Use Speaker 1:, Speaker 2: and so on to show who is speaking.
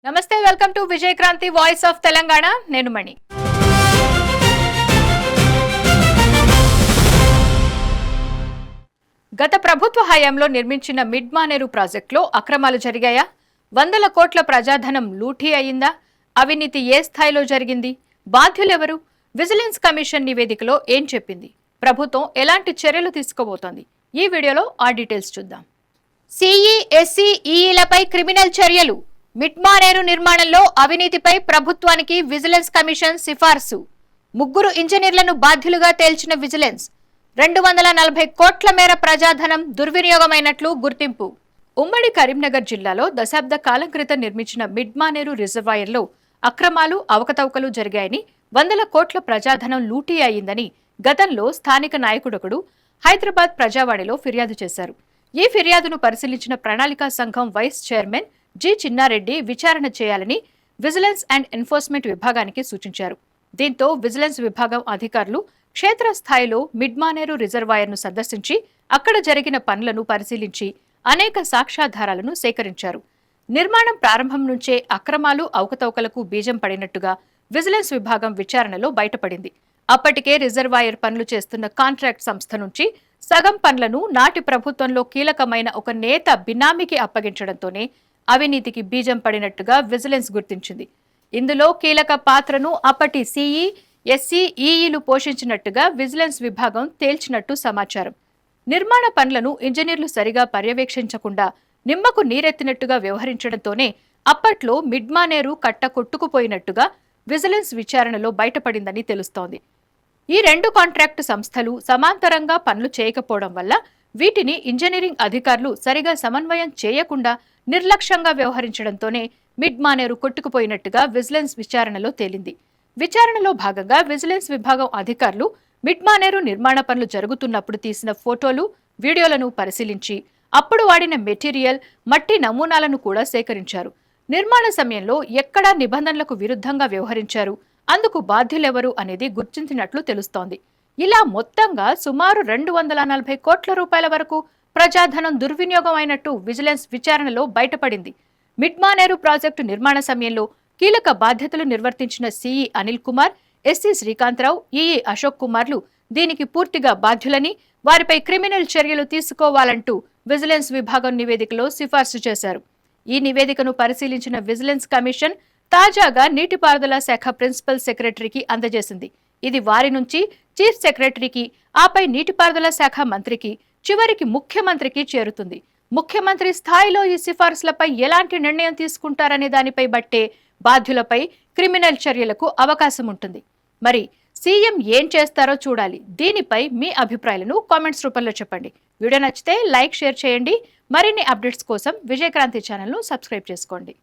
Speaker 1: నమస్తే, welcome to Vijayakranthi voice of Telangana. నేను మణి. గత ప్రభుత్వ హయాంలో నిర్మించిన మిడ్ మానేరు ప్రాజెక్టులో అక్రమాలు జరిగాయా? వందల కోట్ల ప్రజాధనం లూటీ అయిందా? అవినీతి ఏ స్థాయిలో జరిగింది? బాధ్యులెవరు? విజిలెన్స్ కమిషన్ నివేదికలో ఏం చెప్పింది? ప్రభుత్వం ఎలాంటి చర్యలు తీసుకోబోతోంది? ఈ వీడియోలో ఆ డీటెయిల్స్ చూద్దాం. సిఈ, ఎస్సీ, ఈఈలపై క్రిమినల్ చర్యలు. మిడ్ మానేరు నిర్మాణంలో అవినీతిపై ప్రభుత్వానికి విజిలెన్స్ కమిషన్ సిఫార్సు. 3 ఇంజనీర్లను బాధ్యులుగా తేల్చిన విజిలెన్స్. 240 కోట్ల మేర ప్రజాధనం దుర్వినియోగమైనట్లు గుర్తింపు. ఉమ్మడి కరీంనగర్ జిల్లాలో దశాబ్ద కాలం క్రితం నిర్మించిన మిడ్ మానేరు రిజర్వాయర్లో అక్రమాలు, అవకతవకలు జరిగాయని, వందల కోట్ల ప్రజాధనం లూటీ అయిందని గతంలో స్థానిక నాయకుడొకడు హైదరాబాద్ ప్రజావాణిలో ఫిర్యాదు చేశారు. ఈ ఫిర్యాదును పరిశీలించిన ప్రణాళికా సంఘం వైస్ చైర్మన్ జి చిన్నారెడ్డి విచారణ చేయాలని విజిలెన్స్ అండ్ ఎన్ఫోర్స్మెంట్ విభాగానికి సూచించారు. దీంతో విజిలెన్స్ విభాగం అధికారులు క్షేత్రస్థాయిలో మిడ్ మానేరు రిజర్వాయర్ను సందర్శించి అక్కడ జరిగిన పనులను పరిశీలించి అనేక సాక్ష్యాధారాలను సేకరించారు. నిర్మాణం ప్రారంభం నుంచే అక్రమాలు, అవకతవకలకు బీజం పడినట్టుగా విజిలెన్స్ విభాగం విచారణలో బయటపడింది. అప్పటికే రిజర్వాయర్ పనులు చేస్తున్న కాంట్రాక్ట్ సంస్థ నుంచి సగం పనులను నాటి ప్రభుత్వంలో కీలకమైన ఒక నేత బినామీకి అప్పగించడంతోనే అవినీతికి బీజం పడినట్టుగా విజిలెన్స్ గుర్తించింది. ఇందులో కీలక పాత్రను అప్పటి సిఈ, ఎస్సీ, ఈఈలు పోషించినట్టుగా విజిలెన్స్ విభాగం తేల్చినట్టు సమాచారం. నిర్మాణ పనులను ఇంజనీర్లు సరిగా పర్యవేక్షించకుండా నిమ్మకు నీరెత్తినట్టుగా వ్యవహరించడంతోనే అప్పట్లో మిడ్ మానేరు కట్ట కొట్టుకుపోయినట్టుగా విజిలెన్స్ విచారణలో బయటపడిందని తెలుస్తోంది. ఈ 2 కాంట్రాక్టు సంస్థలు సమాంతరంగా పనులు చేయకపోవడం వల్ల వీటిని ఇంజనీరింగ్ అధికారులు సరిగా సమన్వయం చేయకుండా నిర్లక్ష్యంగా వ్యవహరించడంతోనే మిడ్ మానేరు కొట్టుకుపోయినట్టుగా విజిలెన్స్ విచారణలో తేలింది. విచారణలో భాగంగా విజిలెన్స్ విభాగం అధికారులు మిడ్ మానేరు నిర్మాణ పనులు జరుగుతున్నప్పుడు తీసిన ఫోటోలు, వీడియోలను పరిశీలించి అప్పుడు వాడిన మెటీరియల్, మట్టి నమూనాలను కూడా సేకరించారు. నిర్మాణ సమయంలో ఎక్కడా నిబంధనలకు విరుద్ధంగా వ్యవహరించారు, అందుకు బాధ్యులెవరు అనేది గుర్తించినట్లు తెలుస్తోంది. ఇలా మొత్తంగా సుమారు 240 కోట్ల రూపాయల వరకు ప్రజాధనం దుర్వినియోగం అయినట్టు విజిలెన్స్ విచారణలో బయటపడింది. మిడ్ మానేరు ప్రాజెక్టు నిర్మాణ సమయంలో కీలక బాధ్యతలు నిర్వర్తించిన CE Anil Kumar, SE Srikanth Rao, EE Ashok కుమార్లు దీనికి పూర్తిగా బాధ్యులని, వారిపై క్రిమినల్ చర్యలు తీసుకోవాలంటూ విజిలెన్స్ విభాగం నివేదికలో సిఫార్సు చేశారు. ఈ నివేదికను పరిశీలించిన విజిలెన్స్ కమిషన్ తాజాగా నీటిపారుదల శాఖ ప్రిన్సిపల్ సెక్రటరీకి అందజేసింది. ఇది వారి నుంచి చీఫ్ సెక్రటరీకి, ఆపై నీటిపారుదల శాఖ మంత్రికి, చివరికి ముఖ్యమంత్రికి చేరుతుంది. ముఖ్యమంత్రి స్థాయిలో ఈ సిఫార్సులపై ఎలాంటి నిర్ణయం తీసుకుంటారనే దానిపై బట్టే బాధ్యులపై క్రిమినల్ చర్యలకు అవకాశం ఉంటుంది. మరి సీఎం ఏం చేస్తారో చూడాలి. దీనిపై మీ అభిప్రాయాలను కామెంట్స్ రూపంలో చెప్పండి. వీడియో నచ్చితే లైక్, షేర్ చేయండి. మరిన్ని అప్డేట్స్ కోసం విజయక్రాంతి ఛానల్ను సబ్స్క్రైబ్ చేసుకోండి.